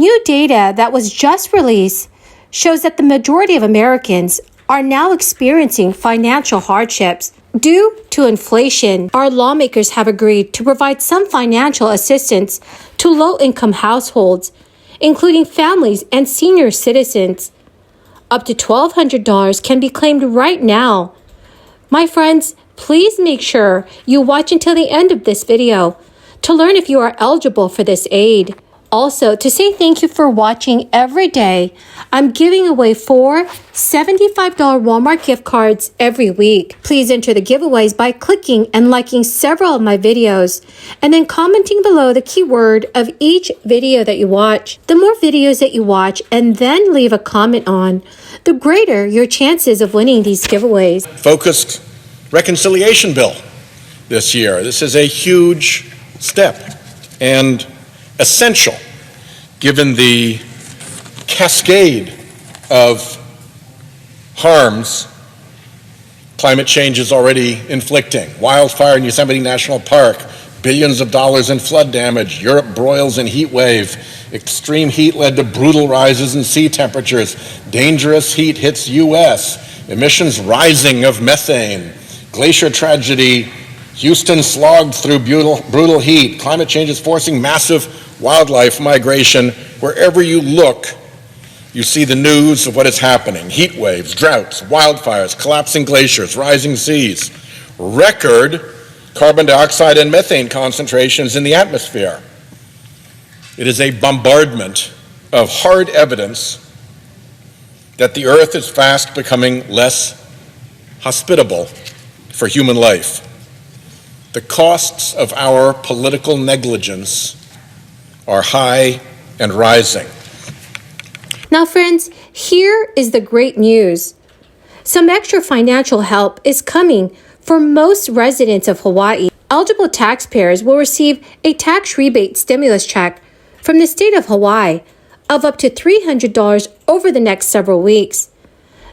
New data that was just released shows that the majority of Americans are now experiencing financial hardships. Due to inflation, our lawmakers have agreed to provide some financial assistance to low-income households, including families and senior citizens. Up to $1,200 can be claimed right now. My friends, please make sure you watch until the end of this video to learn if you are eligible for this aid. Also, to say thank you for watching every day, I'm giving away 4 $75 Walmart gift cards every week. Please enter the giveaways by clicking and liking several of my videos, and then commenting below the keyword of each video that you watch. The more videos that you watch and then leave a comment on, the greater your chances of winning these giveaways. Focused reconciliation bill this year. This is a huge step and essential given the cascade of harms climate change is already inflicting. Wildfire in Yosemite National Park, billions of dollars in flood damage, Europe broils in heat wave, extreme heat led to brutal rises in sea temperatures, dangerous heat hits U.S., emissions rising of methane, glacier tragedy, Houston slogged through brutal heat. Climate change is forcing massive wildlife migration. Wherever you look, you see the news of what is happening. Heat waves, droughts, wildfires, collapsing glaciers, rising seas, record carbon dioxide and methane concentrations in the atmosphere. It is a bombardment of hard evidence that the Earth is fast becoming less hospitable for human life. The costs of our political negligence are high and rising. Now, friends, here is the great news. Some extra financial help is coming for most residents of Hawaii. Eligible taxpayers will receive a tax rebate stimulus check from the state of Hawaii of up to $300 over the next several weeks.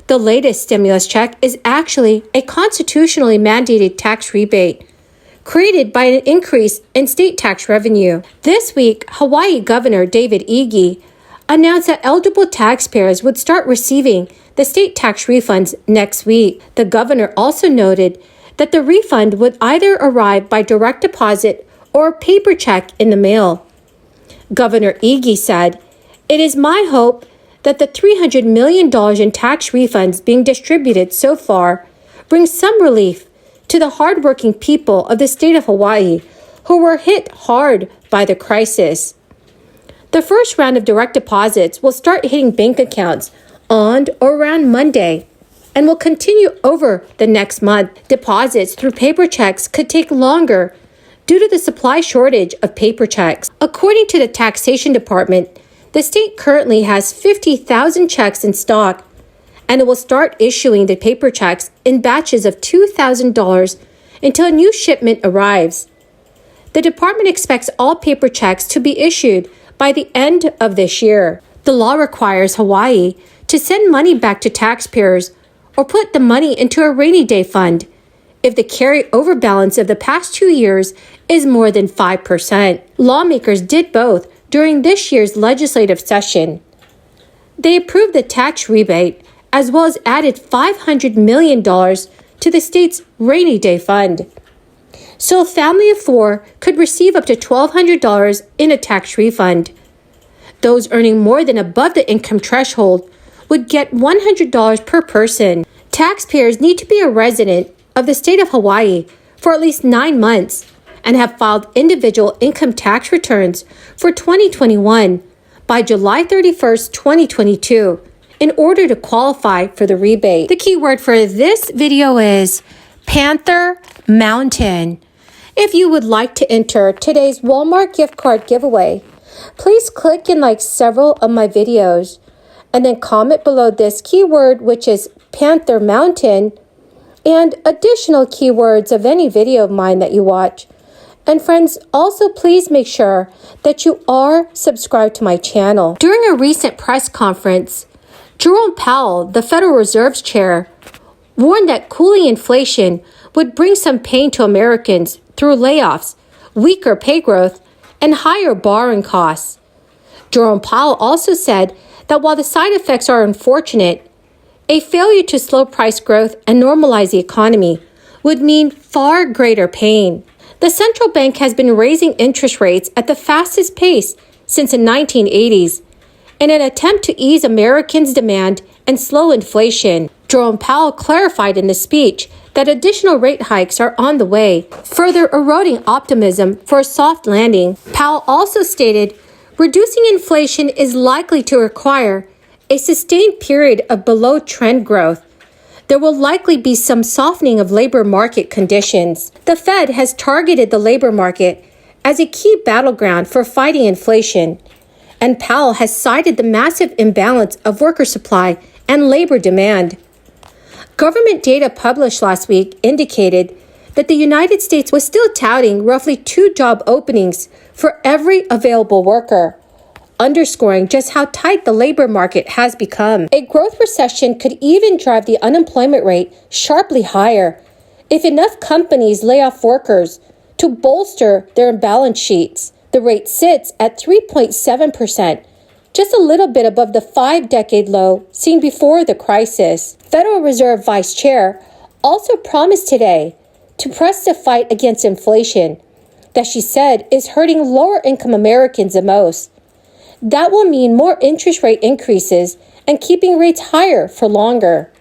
The latest stimulus check is actually a constitutionally mandated tax rebate created by an increase in state tax revenue. This week, Hawaii Governor David Ige announced that eligible taxpayers would start receiving the state tax refunds next week. The governor also noted that the refund would either arrive by direct deposit or a paper check in the mail. Governor Ige said, "It is my hope that the $300 million in tax refunds being distributed so far brings some relief to the hardworking people of the state of Hawaii who were hit hard by the crisis." The first round of direct deposits will start hitting bank accounts on or around Monday and will continue over the next month. Deposits through paper checks could take longer due to the supply shortage of paper checks. According to the Taxation Department, the state currently has 50,000 checks in stock, and it will start issuing the paper checks in batches of $2,000 until a new shipment arrives. The department expects all paper checks to be issued by the end of this year. The law requires Hawaii to send money back to taxpayers or put the money into a rainy day fund if the carryover balance of the past 2 years is more than 5%. Lawmakers did both during this year's legislative session. They approved the tax rebate as well as added $500 million to the state's rainy day fund. So a family of 4 could receive up to $1,200 in a tax refund. Those earning more than above the income threshold would get $100 per person. Taxpayers need to be a resident of the state of Hawaii for at least 9 months and have filed individual income tax returns for 2021 by July 31st, 2022 in order to qualify for the rebate. The keyword for this video is Panther Mountain. If you would like to enter today's Walmart gift card giveaway, please click and like several of my videos and then comment below this keyword, which is Panther Mountain, and additional keywords of any video of mine that you watch. And friends, also please make sure that you are subscribed to my channel. During a recent press conference, Jerome Powell, the Federal Reserve's chair, warned that cooling inflation would bring some pain to Americans through layoffs, weaker pay growth, and higher borrowing costs. Jerome Powell also said that while the side effects are unfortunate, a failure to slow price growth and normalize the economy would mean far greater pain. The central bank has been raising interest rates at the fastest pace since the 1980s in an attempt to ease Americans' demand and slow inflation. Jerome Powell clarified in the speech that additional rate hikes are on the way, further eroding optimism for a soft landing. Powell also stated reducing inflation is likely to require a sustained period of below-trend growth. There will likely be some softening of labor market conditions. The Fed has targeted the labor market as a key battleground for fighting inflation, and Powell has cited the massive imbalance of worker supply and labor demand. Government data published last week indicated that the United States was still touting roughly 2 job openings for every available worker, underscoring just how tight the labor market has become. A growth recession could even drive the unemployment rate sharply higher if enough companies lay off workers to bolster their balance sheets. The rate sits at 3.7%, just a little bit above the 5-decade low seen before the crisis. Federal Reserve Vice Chair also promised today to press the fight against inflation that she said is hurting lower-income Americans the most. That will mean more interest rate increases and keeping rates higher for longer.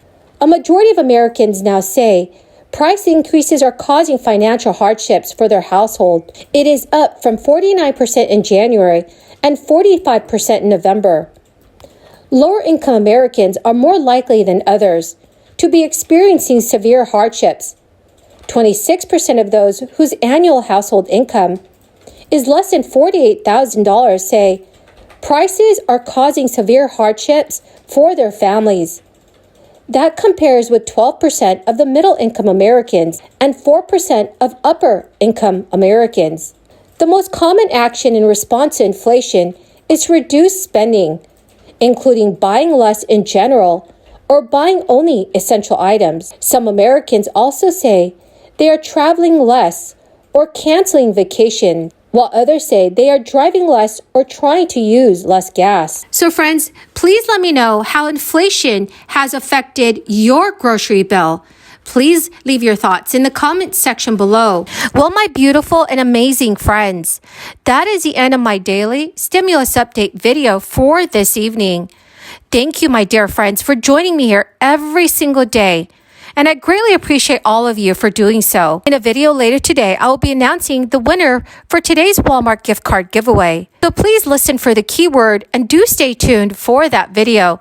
A majority of Americans now say price increases are causing financial hardships for their household. It is up from 49% in January and 45% in November. Lower-income Americans are more likely than others to be experiencing severe hardships. 26% of those whose annual household income is less than $48,000 say prices are causing severe hardships for their families. That compares with 12% of the middle-income Americans and 4% of upper-income Americans. The most common action in response to inflation is to reduce spending, including buying less in general or buying only essential items. Some Americans also say they are traveling less or canceling vacations, while others say they are driving less or trying to use less gas. So friends, please let me know how inflation has affected your grocery bill. Please leave your thoughts in the comments section below. Well, my beautiful and amazing friends, that is the end of my daily stimulus update video for this evening. Thank you, my dear friends, for joining me here every single day. And I greatly appreciate all of you for doing so. In a video later today, I will be announcing the winner for today's Walmart gift card giveaway. So please listen for the keyword and do stay tuned for that video.